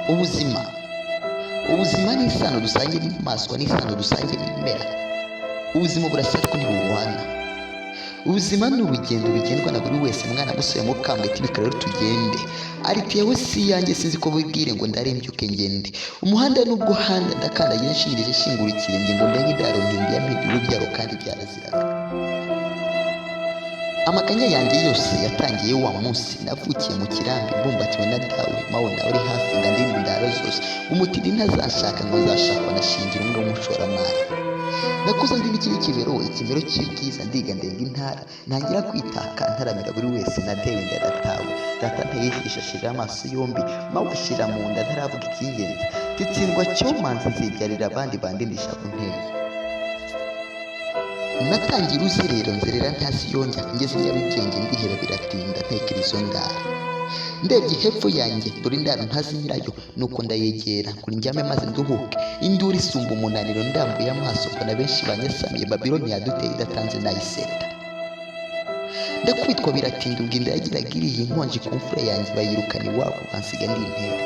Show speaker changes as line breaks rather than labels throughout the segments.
ubuzima ni isano dusangiye n'inyamaswa, n'isano dusangiye n'ibimera. Ubuzima burasa ariko ntibuhwana. Ubuzima ni urugendo rugendwa na buri wese. Mwana musore mukambwe tibika rero tugende. Ariko yewe si yanjye sinzi ko bubwire ngo ndarembyuke ngende. Umuhanda nubwo handa ndakandagira nshingirije shingura ikirenge ngo ndenge idaro ndende yampinduye urubyaro kandi byaraziraga. Amaganya yanjye yose yatangiye wa munsi navukiye mu kirambi mbumbatiwe na dawe mawe nawe uri hafi nga ndindi ndaro zose. Umutindi ntazashaka ngo azashakwa na shingira umwe w'umushoramari. Nakuze ndi n'ikiri ikimero cy'ubwiza ndiga ndenga intara ntangira kwitaka ntaramira buri wese natewe ndaratawe. Data ntayishisha ashirira amaso yombi mawe ashira mu nda ntaravuga icy'ingenzi. Titsindwa cyomanzi nzibyarira abandi bandindisha ku ntebe. Natangira uzerera nzerera ntasi yonjya ngeze Nyarugenge ndihera biratinda ntekerezo ndara. Ndebye hepfo yanjye dore indaro ntazi nyirayo nuko ndayegera kuri njyame maze nduhuke. Induru isumba umunaniro ndambuye amaso mbona benshi banyasamiye. Babiloni yaduteye idatanze nayiseta. Ndakubitwa biratinda ubwo inda yagiraga iriye inkonji ku mfura yanjye bayirukana iwabo bansiga ndi intera.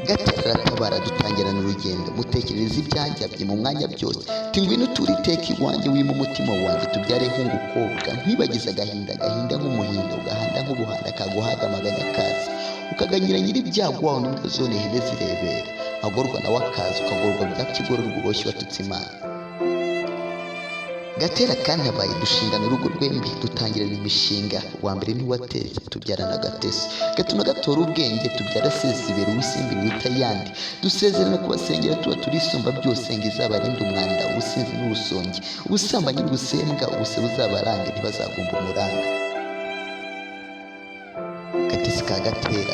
Gatera aratabara dutangirana urugendo mutekerereza ibyanjye mu mwanya byose. Tingwino turi iteka iwanjye wima umutima wanjye tubyare nk'umukobwa nkwibagiza agahinda nk'umuhindo ugahanda nk'ubuhanda kaguhaga amaganya kazi ukaganyira nyiri ibyago wawe n'imbwa zone hene zirebera agorwa nawe akazi ukagorwa bya kigororwa uboshye watutse Imana. Gatera kandi abaye dushingana urugo rwembi dutangirana imishinga. Wa mbere ni wateze tubyarana Gatesi. Gatuna gatora ubwenge tubyara Sezibera uwisimbira uruta yandi. Dusezerana kubasengera tuba turisumba byose ngo izabarinde umwanda ubusinzi n'ubusongi ubusambanyi n'ubusembwa ubuse buzabarange ntibazagumba umuranga. Gatesi ka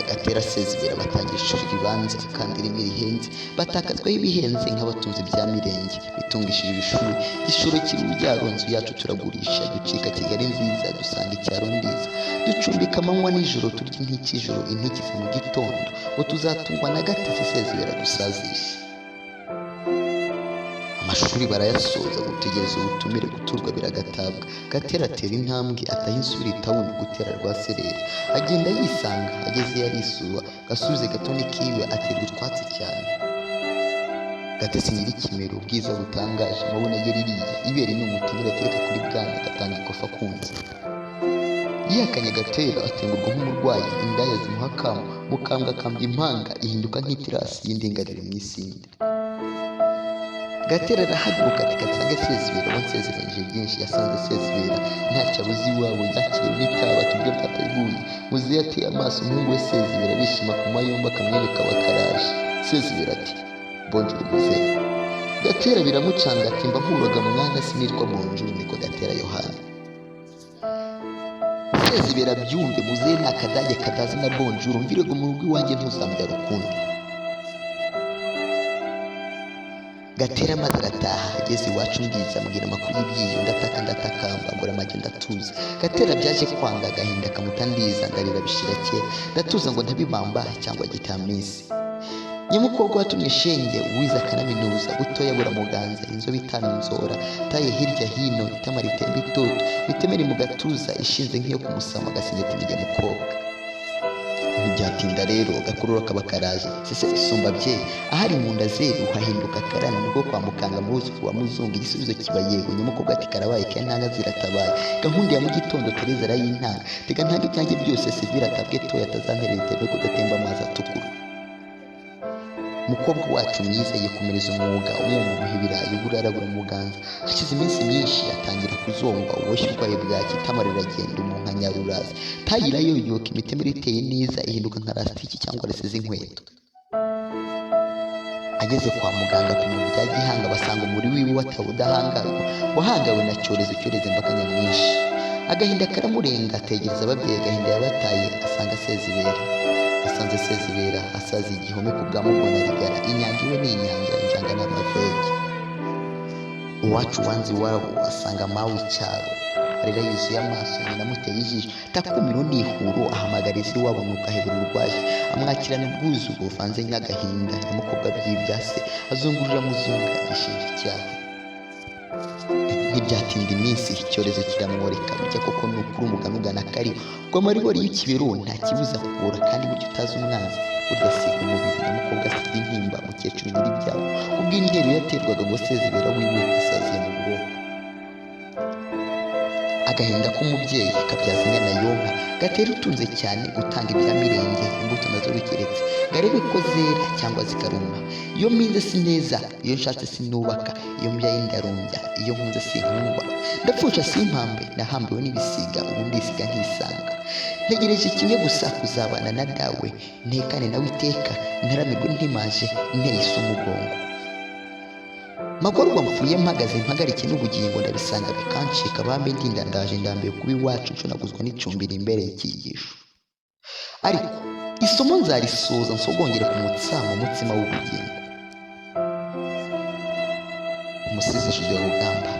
Gatera Sezibera batangira ishuri ribanza kandi rimwe rihenze batakazwaho ibihenze nk'abatunzi bya mirenge bitungishije ishuri. Gishoro kiri ubyaro nzu yacu turagurisha ducika Kigali nziza dusanga icyaro ndiza ducumbika amanywa nijoro turya intikijoro intikize mu gitondo ngo tuzatungwa na Gatesi Sezibera dusazisha. Amashuri barayasoza gutegereza ubutumire guturwa biragatabwa. Gatera atera intambwe ataha insubira itawundi gutera rwa sereri agenda yisanga ageze yarisura gasubize gatoni kiwe aterwa utwatsi cyane. Gatesi nyiri ikimero ubwiza butangaje mabona ye ririya ibere n'umutimira atereka kuri bwana agatanga ikofa kunze. Yihakanye Gatera atengurwa nk'umurwayi indaya zimuhakamo mukambwa akambya impanga ihinduka nk'itirasi y'indinganire mu isinde. Gatera arahaguruka ati gatsange Sezibera wansezeranyije byinshi. Yasanze Sezibera ntacyo abuze iwabo yakiriwe n'itaba tubyo bwataguye. Muzehe yateye amaso umuhungu we Sezibera arishima ku mayomba akamwereka bakaraje. Sezibera ati bonjour muzehe. Gatera biramucanga ati mba mpuraga mwana sinitwa bonjour niko Gatera Yohana. Sezibera byumve muzehe ni akadage kadazi na bonjour mvirego mu rugo iwanjye ntuzambya rukundo. Gatera maze arataha ageze iwacu ndiza ambwira amakuru y'ibyiyo ndatakamba mbura amajye ndatuza. Gatera byaje kwanga agahinda kamuta ndiza ndarira bishira kera ndatuza ngo ntabibamba cyangwa gitamisi. Nyamukobwa watumye shenge uwiza akanaminuza butoya buramuganza inzobe itanunzora taye hirya hino itama ritemba itoto bitemera mu gatuza ishinze nk'iyo kumusama gasigeta imijya mukobwa. Ntibyatinda rero gakurura kabakaraje sese isumba bye ahari mu nda zeru hahinduka karana nibwo kwa mukanga muzuku wa muzungu igisubizo kiba yego. Nyamukobwa ati karabaye ke ntanga ziratabaye gahunda ya mu gitondo Tereza arayintanga tega ntange ibyanjye byose Sivira atabwe toya atazanterera itebe kudatemba amazi atukura. Mukobwa wacu mwiza yikomereza umwuga umwumva umuha ibirayi burara buramuganza. Hashize iminsi myinshi atangira kuzomba uboshye ubwayo bwa kitama riragenda umuntu anyaruraza tayira yoyoka imitemere iteye neza ihinduka nka rastiki cyangwa resize inkweto. Ageze kwa muganga ku muntu bya gihanga basanga muri wiwe watawudahangarwa wahangawe na cyorezo imbaga nyamwinshi. Agahinda karamurenga ategereza ababyeyi agahinda yabataye asanga Sezibera. Asanze Sezibera asaza igihome ku bwa mubona rigara inyanja iwe ni inyanja injanga n'amavege. Uwacu wanzi wabo asanga mawe icyaro arira yuzuye amaso nyina amuteye ijisho takumiro n'ihuro ahamagariza iwabo nuko ahebura urwaje amwakirana ubwuzu buvanze n'agahinda. Nyamukobwa by'ibyase azungurira muzunga yishinja icyaha. ntibyatinda iminsi icyorezo kiramworeka burya koko ni ukuri umugani ugana kari ngo amaribori y'ikibero nta kibuza kugura kandi burya utazi umwanzi burya asiga umubiri na mukobwa asiga intimba mukecuru nyiribyago ubwo intero yaterwaga ngo sezibera wiwe asaziye mu buroko. Agahinda k'umubyeyi kabyaza inyana yonka gatera utunze cyane gutanga ibya mirenge imbuto nazo bikeretse garebe ko zera cyangwa zikaruma. Iyo mpinze sineza, iyo nshatse sinubaka, iyo mbyaye ndarumbya, iyo nkunze sinkundwa, ndapfusha simpambe, nahambiwe n'ibisiga ubu ndisiga nkisanga. Ntegereje kimwe gusa kuzabana na dawe, ntekane nawe iteka, ntaramirwe ntimaje, nteye isi umugongo. Magorwa mpfuye mpagaze mpagarike n'ubugingo ndabisanga bikancika bambe ndinda ndaje ndambiwe kuba iwacu nshonaguzwa n'icumbira imbere y'icyigisho. Ariko isomo nzarisoza nsogongere ku mutsama umutsima w'ubugingo. Umusizi Gideon Rugamba.